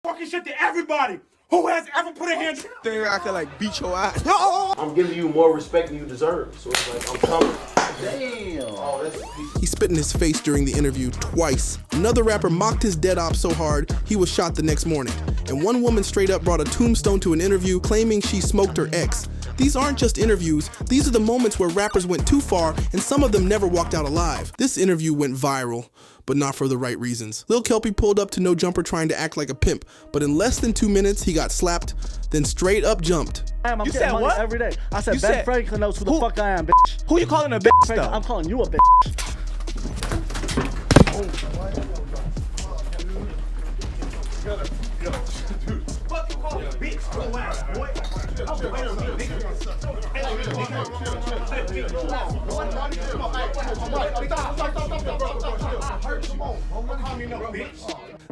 fucking shit to everybody who has ever put a hand. I could like beat your ass. I'm giving you more respect than you deserve. So it's like, I'm coming. Damn. Oh, that's a piece. He spit in his face during the interview twice. Another rapper mocked his dead op so hard, he was shot the next morning. And one woman straight up brought a tombstone to an interview claiming she smoked her ex. These aren't just interviews, these are the moments where rappers went too far and some of them never walked out alive. This interview went viral, but not for the right reasons. Lil Kelpy pulled up to No Jumper trying to act like a pimp, but in less than 2 minutes he got slapped, then straight up jumped. I'm you getting said money what? every day. I said You Ben said- Franklin knows who the fuck I am, bitch. Who you calling a bitch though? I'm calling you a bitch. Fuck you call a bitch, go ass, boy.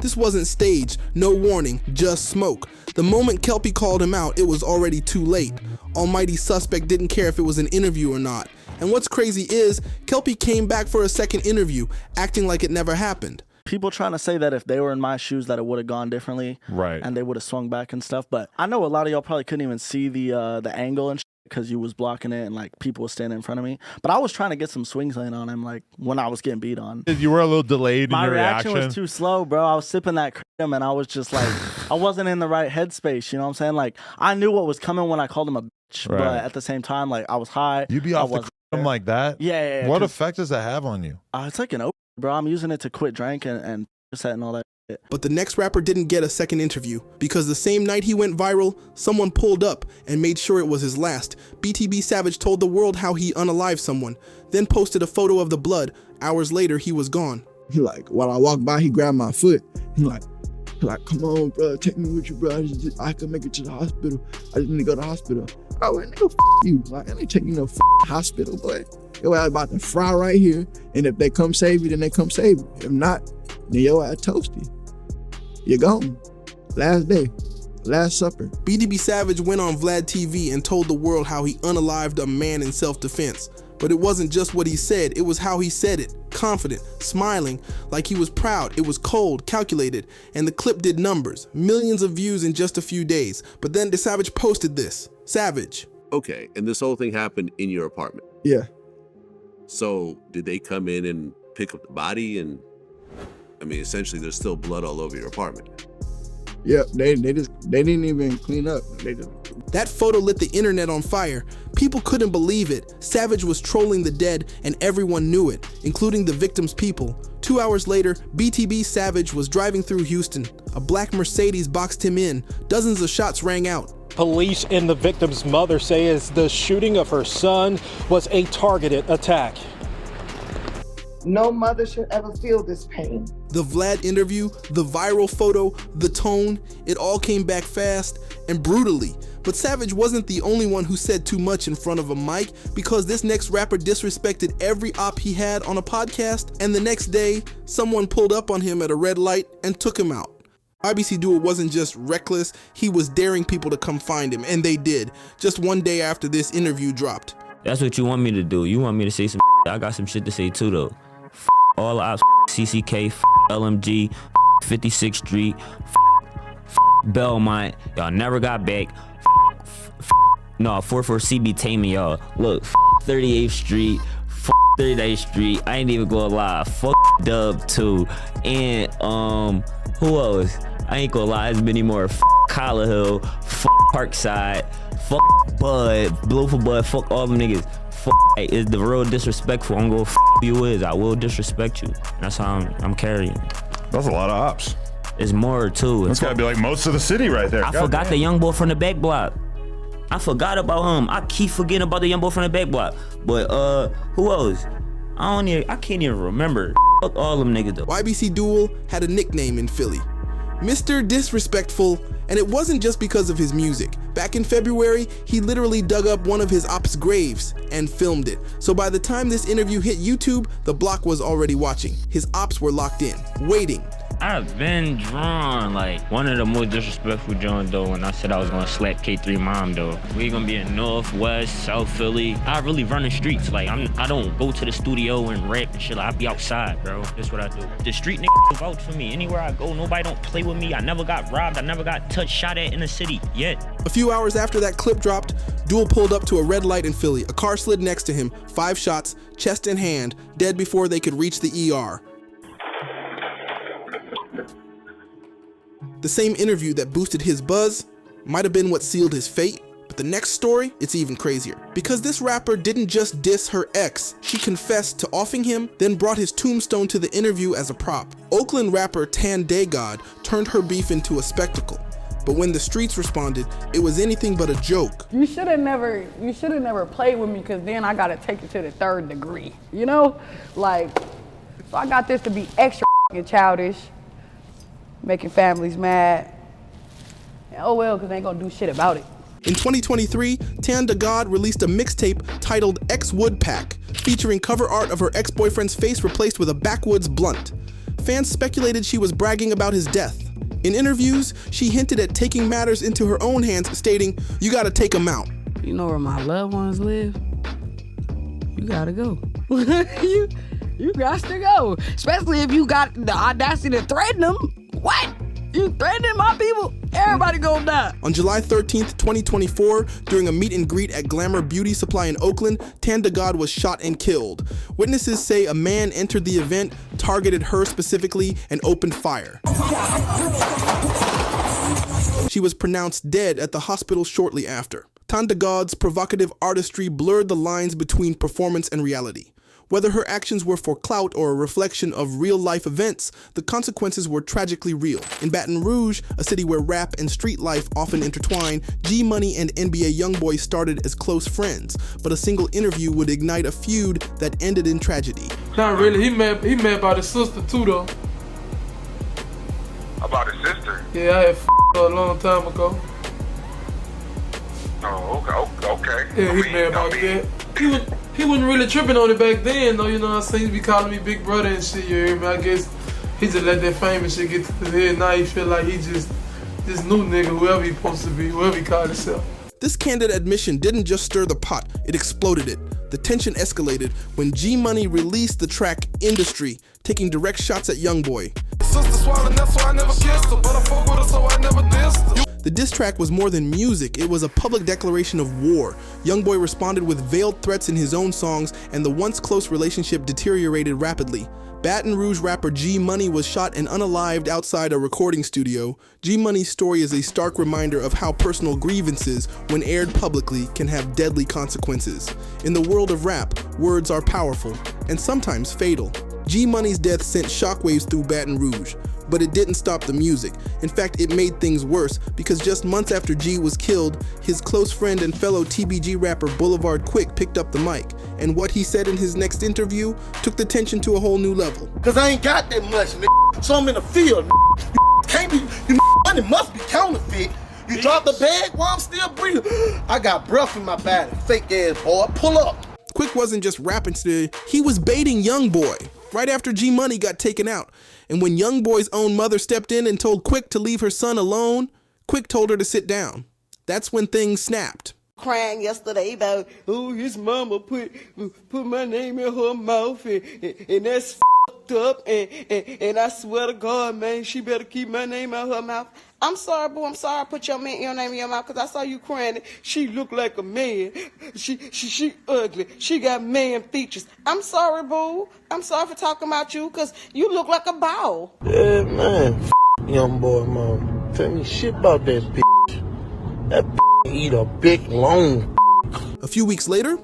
This wasn't staged, no warning, just smoke. The moment Kelpy called him out, it was already too late. Almighty suspect didn't care if it was an interview or not. And what's crazy is, Kelpy came back for a second interview, acting like it never happened. People trying to say that if they were in my shoes that it would have gone differently. Right. And they would have swung back and stuff. But I know a lot of y'all probably couldn't even see the angle and shit because you was blocking it and like people were standing in front of me. But I was trying to get some swings in on him like when I was getting beat on. You were a little delayed in My your reaction was too slow, bro. I was sipping that cream and I was just like, I wasn't in the right headspace. You know what I'm saying? Like I knew what was coming when I called him a bitch, Right. but at the same time, like I was high. You be off the cream like that? Yeah. What effect does that have on you? It's like an opiate, bro. I'm using it to quit drinking and set and all that shit. But the next rapper didn't get a second interview, because the same night he went viral, someone pulled up and made sure it was his last. BTB Savage told the world how he unalived someone, then posted a photo of the blood. Hours later, he was gone. He like, while I walked by, he grabbed my foot. He like, come on, bro, take me with you, bro. I can make it to the hospital. I just need to go to the hospital. I went, nigga, you. Like, I ain't taking you no hospital, boy. Your ass about to fry right here, and if they come save you, then they come save you. If not, then your ass toasty. You're gone. Last day, last supper. BTB Savage went on Vlad TV and told the world how he unalived a man in self-defense. But it wasn't just what he said, it was how he said it. Confident, smiling, like he was proud. It was cold, calculated, and the clip did numbers. Millions of views in just a few days. But then the Savage posted this. Savage. Okay, and this whole thing happened in your apartment. Yeah. So did they come in and pick up the body? And I mean, essentially there's still blood all over your apartment. Yeah, they didn't even clean up. That photo lit the internet on fire. People couldn't believe it. Savage was trolling the dead and everyone knew it, including the victim's people. 2 hours later, BTB Savage was driving through Houston. A black Mercedes boxed him in. Dozens of shots rang out. Police and the victim's mother say the shooting of her son was a targeted attack. No mother should ever feel this pain. The Vlad interview, the viral photo, the tone, it all came back fast and brutally. But Savage wasn't the only one who said too much in front of a mic, because this next rapper disrespected every op he had on a podcast, and the next day, someone pulled up on him at a red light and took him out. YBC Duel wasn't just reckless, he was daring people to come find him, and they did, just one day after this interview dropped. That's what you want me to do. You want me to say some I got some shit to say too though. All the ops, CCK, LMG, 56th Street, Belmont, y'all never got back. No, 44 CB taming y'all. Look, 38th Street, 39th Street. I ain't even gonna lie. Dub too. And who else? I ain't gonna lie. There's many more. Collar Hill, Parkside, Bud, Blue for Bud. Fuck all them niggas. Is the real disrespectful. I'm gonna you is. I will disrespect you. That's how I'm carrying. That's a lot of ops. It's more too. That's gotta be like most of the city right there. I forgot the young boy from the back block. I forgot about him. I keep forgetting about the young boy from the back block. But who else? I can't even remember. Fuck all them niggas though. YBC Duel had a nickname in Philly, Mr. Disrespectful, and it wasn't just because of his music. Back in February, he literally dug up one of his ops' graves and filmed it. So by the time this interview hit YouTube, the block was already watching. His ops were locked in, waiting. I've been drawn. Like, one of the most disrespectful John though, when I said I was gonna slap K3 mom though. We gonna be in North, West, South Philly. I really run the streets. Like, I don't go to the studio and rap and shit. Like, I be outside, bro. That's what I do. The street niggas vouch for me. Anywhere I go, nobody don't play with me. I never got robbed. I never got touched, shot at in the city yet. A few hours after that clip dropped, Duel pulled up to a red light in Philly. A car slid next to him, 5 shots, chest in hand, dead before they could reach the ER. The same interview that boosted his buzz might have been what sealed his fate, but the next story, it's even crazier. Because this rapper didn't just diss her ex, she confessed to offing him, then brought his tombstone to the interview as a prop. Oakland rapper Tanda God turned her beef into a spectacle. But when the streets responded, it was anything but a joke. You should have never played with me, because then I gotta take it to the 3rd degree, you know? Like, so I got this to be extra childish, making families mad. And oh well, because they ain't gonna do shit about it. In 2023, Tanda God released a mixtape titled X Wood Pack, featuring cover art of her ex-boyfriend's face replaced with a backwoods blunt. Fans speculated she was bragging about his death. In interviews, she hinted at taking matters into her own hands, stating, "You gotta take them out." You know where my loved ones live? You gotta go. you got to go. Especially if you got the audacity to threaten them. What? You threatening my people? Everybody gonna die. On July 13th, 2024, during a meet and greet at Glamour Beauty Supply in Oakland, Tanda God was shot and killed. Witnesses say a man entered the event, targeted her specifically, and opened fire. She was pronounced dead at the hospital shortly after. Tanda God's provocative artistry blurred the lines between performance and reality. Whether her actions were for clout or a reflection of real-life events, the consequences were tragically real. In Baton Rouge, a city where rap and street life often intertwine, G-Money and NBA YoungBoy started as close friends, but a single interview would ignite a feud that ended in tragedy. Not really. He mad about his sister too, though. About his sister? Yeah, I had her a long time ago. Oh, okay. Yeah, he mad about that. He wasn't really tripping on it back then, though, you know what I'm saying? He be calling me big brother and shit, you hear me? I guess he just let that fame and shit get to his head. Now he feel like he just this new nigga, whoever he supposed to be, whoever he called himself. This candid admission didn't just stir the pot, it exploded it. The tension escalated when G-Money released the track Industry, taking direct shots at YoungBoy. The diss track was more than music, it was a public declaration of war. YoungBoy responded with veiled threats in his own songs, and the once close relationship deteriorated rapidly. Baton Rouge rapper G-Money was shot and unalived outside a recording studio. G-Money's story is a stark reminder of how personal grievances, when aired publicly, can have deadly consequences. In the world of rap, words are powerful, and sometimes fatal. G-Money's death sent shockwaves through Baton Rouge, but it didn't stop the music. In fact, it made things worse, because just months after G was killed, his close friend and fellow TBG rapper Boulevard Quick picked up the mic, and what he said in his next interview took the tension to a whole new level. Cause I ain't got that much, nigga. So I'm in the field, nigga. You can't be, money must be counterfeit. You drop the bag while I'm still breathing. I got breath in my body. Fake ass boy, pull up. Quick wasn't just rapping today, he was baiting YoungBoy. Right after G-Money got taken out, and when YoungBoy's own mother stepped in and told Quick to leave her son alone, Quick told her to sit down. That's when things snapped. Crying yesterday about, oh, his mama put my name in her mouth, and that's fucked up, and I swear to God, man, she better keep my name out her mouth. I'm sorry, boo. I'm sorry I put your name in your mouth, because I saw you crying. She looked like a man. She ugly. She got man features. I'm sorry, boo. I'm sorry for talking about you, because you look like a ball. Yeah, man. Young boy, mom. Tell me shit about that bitch. That bitch eat a big long. A few weeks later,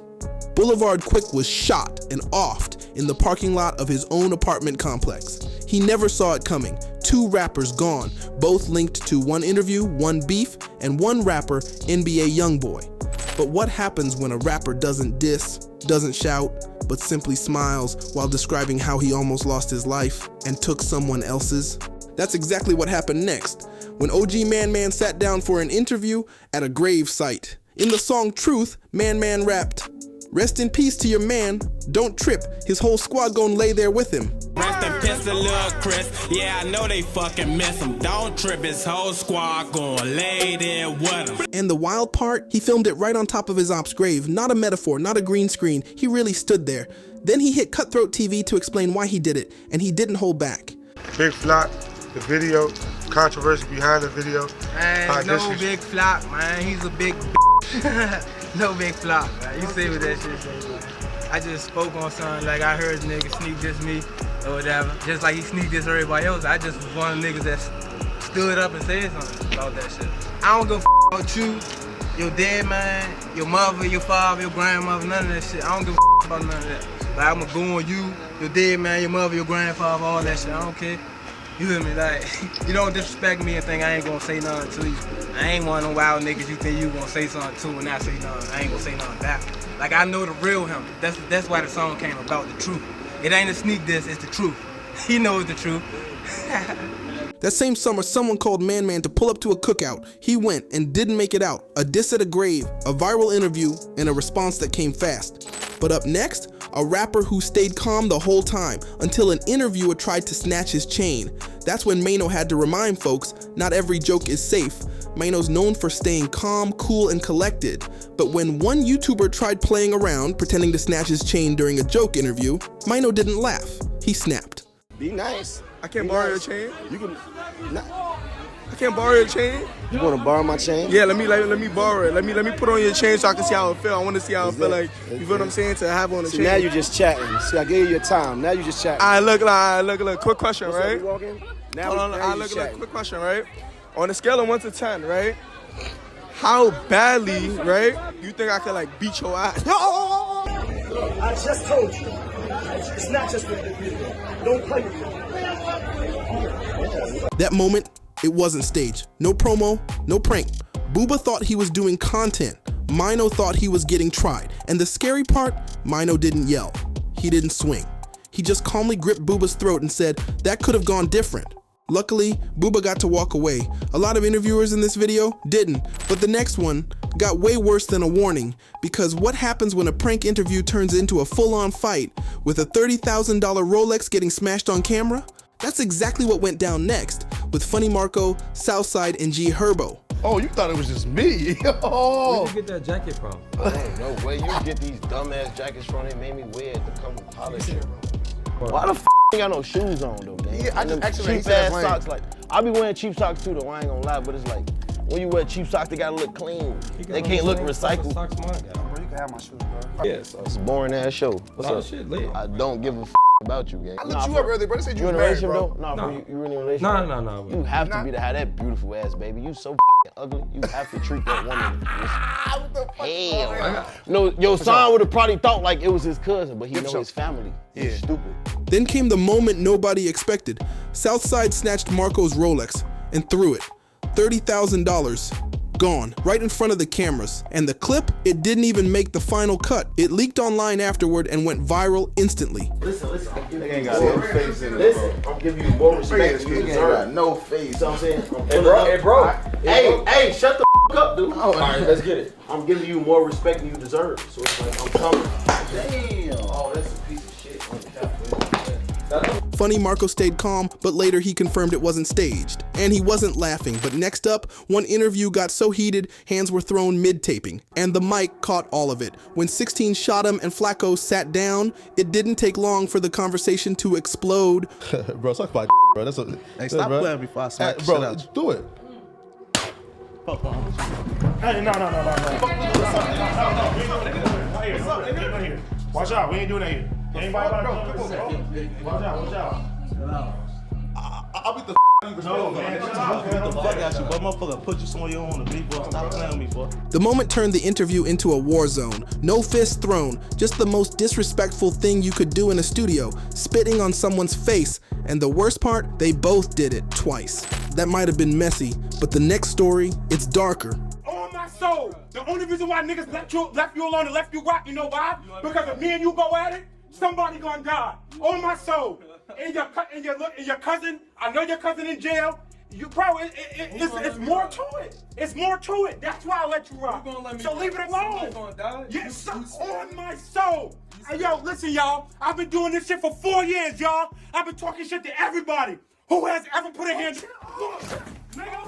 Boulevard Quick was shot and offed in the parking lot of his own apartment complex. He never saw it coming. 2 rappers gone, both linked to one interview, one beef, and one rapper, NBA YoungBoy. But what happens when a rapper doesn't diss, doesn't shout, but simply smiles while describing how he almost lost his life and took someone else's? That's exactly what happened next, when OG Man Man sat down for an interview at a grave site. In the song Truth, Man Man rapped, Rest in peace to your man. Don't trip. His whole squad gon' lay there with him. Rest in peace to Lil Chris. Yeah, I know they fucking miss him. Don't trip, his whole squad gon' lay there with him. And the wild part, he filmed it right on top of his op's grave. Not a metaphor, not a green screen. He really stood there. Then he hit Cutthroat TV to explain why he did it, and he didn't hold back. Big flop, the video, controversy behind the video. Man, no big flop, man. He's a big no big flop, man. You see what that shit say, man. I just spoke on something like I heard niggas sneak this me or whatever. Just like he sneaked this everybody else. I just was one of the niggas that stood up and said something about that shit. I don't give a about you, your dead man, your mother, your father, your grandmother, none of that shit. I don't give a about none of that. Like, I'ma go on you, your dead man, your mother, your grandfather, all that shit. I don't care. You hear me? Like, you don't disrespect me and think I ain't gonna say nothing to you. I ain't one of them wild niggas you think you gonna say something to and not say nothing. I ain't gonna say nothing back. Like, I know the real him. That's why the song came about, the truth. It ain't a sneak diss, it's the truth. He knows the truth. That same summer, someone called Man Man to pull up to a cookout. He went and didn't make it out. A diss at a grave, a viral interview, and a response that came fast. But up next, a rapper who stayed calm the whole time until an interviewer tried to snatch his chain. That's when Mino had to remind folks, not every joke is safe. Mino's known for staying calm, cool, and collected. But when one YouTuber tried playing around, pretending to snatch his chain during a joke interview, Mino didn't laugh. He snapped. Be nice. I can't borrow your chain. You can. I can't borrow your chain. You want to borrow my chain? Yeah, let me borrow it. Let me put on your chain so I can see how it feel. I want to see how it feel like. You feel what I'm saying? To have on the See, chain. now you just chatting. See, I gave you your time. Now you just chatting. I look. Quick question, What's up, right? you walking? Now Hold on. now you Look. chatting. Quick question, right? On a scale of 1 to 10, right? How badly, right? You think I could like beat your ass? I just told you. It's not just with the video. Don't play with me. That moment, it wasn't staged. No promo, no prank. Booba thought he was doing content. Mino thought he was getting tried. And the scary part, Mino didn't yell. He didn't swing. He just calmly gripped Booba's throat and said, that could have gone different. Luckily, Booba got to walk away. A lot of interviewers in this video didn't, but the next one got way worse than a warning, because what happens when a prank interview turns into a full-on fight with a $30,000 Rolex getting smashed on camera? That's exactly what went down next with Funny Marco, Southside, and G Herbo. Oh, you thought it was just me? Oh. Where'd you get that jacket from? No way you get these dumbass jackets from. They made me wear it to come holler at you. Why the f ain't got no shoes on though, man? Yeah, I just actually cheap ass socks. Like I be wearing cheap socks too though. I ain't gonna lie, but it's like when you wear cheap socks, they gotta look clean. They can't look recycled. Socks mine got. Bro, you can have my shoes, bro. Yeah, so It's a boring ass show. What's up? Shit lit. I don't give a f about you, gang. I looked you up earlier, bro. They said you You in a married, relationship bro. though? Nah, No. bro, you really in a relationship? No. You have to be to have that beautiful ass baby. You so ugly. You have to treat that woman. Hell. No, your son would have probably thought like it was his cousin, but he know his family. He's stupid. Then came the moment nobody expected. Southside snatched Marco's Rolex and threw it. $30,000 gone right in front of the cameras. And the clip, it didn't even make the final cut. It leaked online afterward and went viral instantly. Listen, I'm giving you more face in it. Listen, I'm giving you more respect than you deserve. No face. You know what I'm saying? Hey, bro. Hey, shut the up, dude. All right, let's get it. I'm giving you more respect than you deserve. So it's like, I'm coming. Damn. Oh, that's a piece of shit. Funny Marco stayed calm, but later he confirmed it wasn't staged. And he wasn't laughing, but next up, one interview got so heated, hands were thrown mid-taping. And the mic caught all of it. When 16 shot him and Flacco sat down, it didn't take long for the conversation to explode. Bro, talk about bro. That's a, Hey, stop playing before I smack the bro, shit out you. do it. Hey, no. Watch out, we ain't doing that here. Anybody about to Watch out. I'll beat the you. No, man. Get the fuck out you, boy. Motherfucker, put you somewhere you don't want to be, boy. Stop playing with me, boy. The moment turned the interview into a war zone. No fists thrown, just the most disrespectful thing you could do in a studio, spitting on someone's face. And the worst part, they both did it twice. That might have been messy, but the next story, it's darker. On my soul, the only reason why niggas left you alone and left you rock, you know why? Because if me and you go at it, somebody gonna die. On my soul. And your cousin, I know your cousin in jail. It's more to it. It's more to it. That's why I let you rock. So leave it alone. Yes, on my soul. Hey, yo, listen, y'all. I've been doing this shit for 4 years, y'all. I've been talking shit to everybody who has ever put a hand. Nigga,